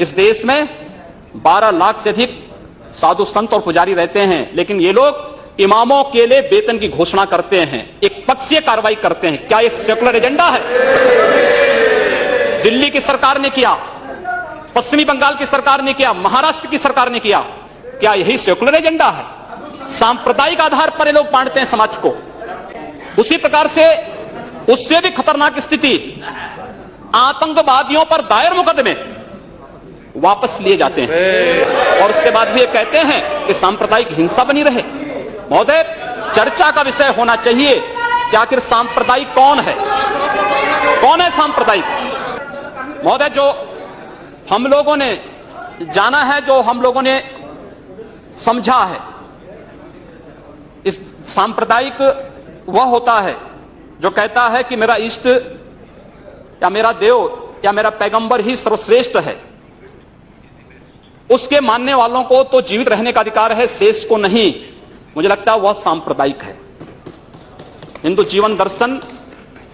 इस देश में 12 लाख से अधिक साधु संत और पुजारी रहते हैं, लेकिन ये लोग इमामों के लिए वेतन की घोषणा करते हैं, एक पक्षीय कार्रवाई करते हैं। क्या एक सेकुलर एजेंडा है? दिल्ली की सरकार ने किया, पश्चिमी बंगाल की सरकार ने किया, महाराष्ट्र की सरकार ने किया। क्या यही सेकुलर एजेंडा है? सांप्रदायिक आधार पर ये लोग बांटते हैं समाज को। उसी प्रकार से उससे भी खतरनाक स्थिति, आतंकवादियों पर दायर मुकदमे वापस लिए जाते हैं और उसके बाद भी ये कहते हैं कि सांप्रदायिक हिंसा बनी रहे। महोदय, चर्चा का विषय होना चाहिए कि आखिर सांप्रदायिक कौन है? कौन है सांप्रदायिक? महोदय, जो हम लोगों ने जाना है, जो हम लोगों ने समझा है, इस सांप्रदायिक वह होता है जो कहता है कि मेरा इष्ट या मेरा देव या मेरा पैगंबर ही सर्वश्रेष्ठ है। उसके मानने वालों को तो जीवित रहने का अधिकार है, शेष को नहीं। मुझे लगता है वह सांप्रदायिक है। हिंदू जीवन दर्शन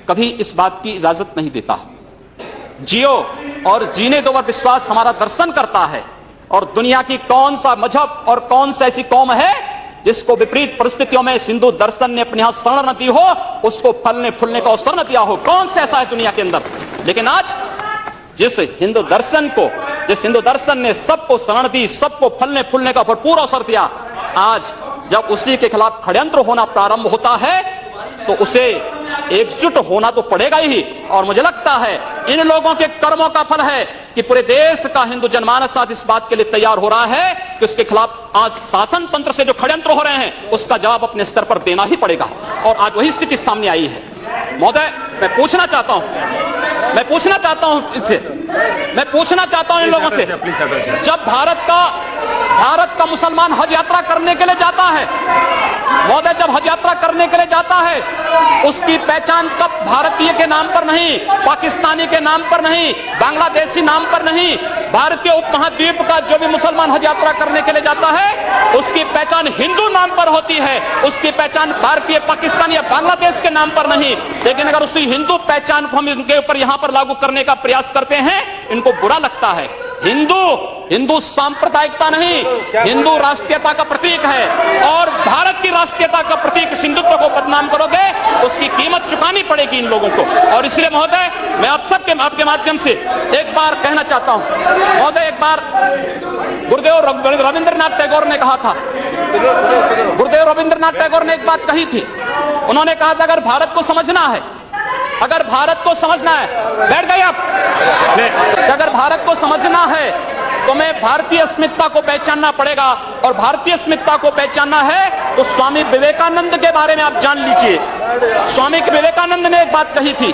कभी इस बात की इजाजत नहीं देता। जियो और जीने दो पर विश्वास हमारा दर्शन करता है। और दुनिया की कौन सा मजहब और कौन सा ऐसी कौम है जिसको विपरीत परिस्थितियों में हिंदू दर्शन ने अपने यहां शरण न दी हो, उसको फलने फूलने का अवसर न दिया हो? कौन सा ऐसा है दुनिया के अंदर? लेकिन आज जिस हिंदू दर्शन ने सबको शरण दी, सबको फलने फूलने का भरपूर अवसर दिया, आज जब उसी के खिलाफ षड्यंत्र होना प्रारंभ होता है तो उसे एकजुट होना तो पड़ेगा ही। और मुझे लगता है इन लोगों के कर्मों का फल है कि पूरे देश का हिंदू जनमानस आज इस बात के लिए तैयार हो रहा है कि उसके खिलाफ आज शासन तंत्र से जो षड्यंत्र हो रहे हैं उसका जवाब अपने स्तर पर देना ही पड़ेगा। और आज वही स्थिति सामने आई है। महोदय, मैं पूछना चाहता हूं इन लोगों से, जब भारत का मुसलमान हज यात्रा करने के लिए जाता है, महोदय, जब हज यात्रा करने के लिए जाता है, उसकी पहचान कब भारतीय के नाम पर नहीं, पाकिस्तानी के नाम पर नहीं, बांग्लादेशी नाम पर नहीं, भारतीय उपमहाद्वीप का जो भी मुसलमान हज यात्रा करने के लिए जाता है उसकी पहचान हिंदू नाम पर होती है, उसकी पहचान भारतीय, पाकिस्तान या बांग्लादेश के नाम पर नहीं। लेकिन अगर उसी हिंदू पहचान को हम इनके ऊपर यहां पर लागू करने का प्रयास करते हैं, इनको बुरा लगता है। हिंदू सांप्रदायिकता नहीं, हिंदू राष्ट्रीयता का प्रतीक है। और भारत की राष्ट्रीयता का प्रतीक हिंदुत्व को बदनाम करोगे, उसकी कीमत चुकानी पड़ेगी इन लोगों को। और इसलिए महोदय, मैं आप सबके आपके माध्यम से एक बार कहना चाहता हूं। महोदय, एक बार गुरुदेव रविंद्रनाथ टैगोर ने कहा था, गुरुदेव रविंद्रनाथ टैगोर ने एक बात कही थी। उन्होंने कहा था अगर भारत को समझना है, बैठ गए आप, अगर भारत को समझना है तो मैं भारतीय अस्मिता को पहचानना पड़ेगा। और भारतीय अस्मिता को पहचानना है तो स्वामी विवेकानंद के बारे में आप जान लीजिए। स्वामी विवेकानंद ने एक बात कही थी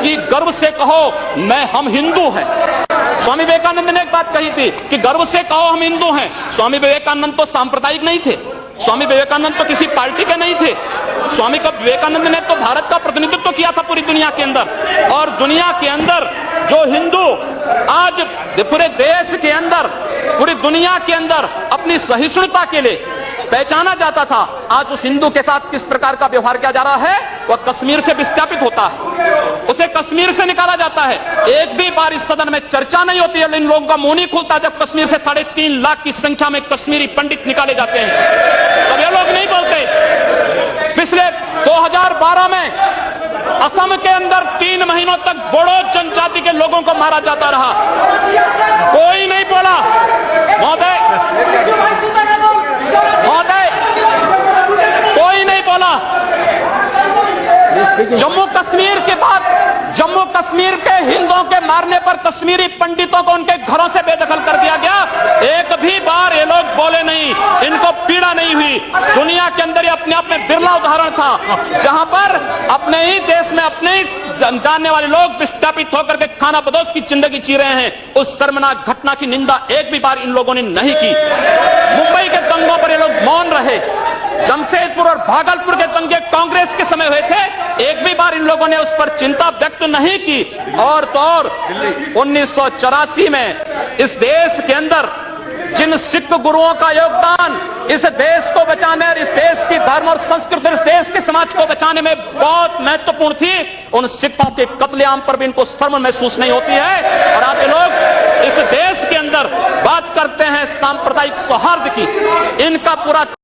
कि गर्व से कहो हम हिंदू हैं। स्वामी विवेकानंद ने एक बात कही थी कि गर्व से कहो हम हिंदू हैं। स्वामी विवेकानंद तो सांप्रदायिक नहीं थे, स्वामी विवेकानंद तो किसी पार्टी के नहीं थे। स्वामी विवेकानंद ने तो भारत का प्रतिनिधित्व किया था पूरी दुनिया के अंदर। और दुनिया के अंदर जो हिंदू आज पूरे देश के अंदर, पूरी दुनिया के अंदर अपनी सहिष्णुता के लिए पहचाना जाता था, आज उस हिंदू के साथ किस प्रकार का व्यवहार किया जा रहा है, वह कश्मीर से विस्थापित होता है, उसे कश्मीर से निकाला जाता है। एक भी बार इस सदन में चर्चा नहीं होती है, इन लोगों का मुंह नहीं खुलता जब कश्मीर से 3.5 लाख की संख्या में कश्मीरी पंडित निकाले जाते हैं, तब ये लोग नहीं बोलते। पिछले 2012 में असम के अंदर 3 महीनों तक बोडो जनजाति के लोगों को मारा जाता रहा, कोई नहीं बोला। महोदय, कोई नहीं बोला। जम्मू कश्मीर के बाद जम्मू कश्मीर के हिंदुओं के मारने पर कश्मीरी पंडितों को उनके घरों से बेदखल कर दिया गया। एक भी बार ये लोग बोले नहीं, इनको पीड़ा नहीं हुई। दुनिया के अंदर ये अपने आप में बिरला उदाहरण था जहां पर अपने ही देश में अपने ही जानने वाले लोग विस्थापित होकर के खाना बदोश की जिंदगी जी रहे हैं। उस शर्मनाक घटना की निंदा एक भी बार इन लोगों ने नहीं की। मुंबई के दंगों पर ये लोग मौन रहे। जमशेदपुर और भागलपुर के दंगे कांग्रेस के समय हुए थे, एक भी बार इन लोगों ने उस पर चिंता व्यक्त नहीं की। और तो और 1984 में इस देश के अंदर जिन जिन सिख गुरुओं का योगदान इस देश को बचाने और इस देश की धर्म और संस्कृति, इस देश के समाज को बचाने में बहुत महत्वपूर्ण थी, उन सिखों के कत्लेआम पर भी इनको शर्म महसूस नहीं होती है। और आज ये लोग इस देश के अंदर बात करते हैं सांप्रदायिक सौहार्द की, इनका पूरा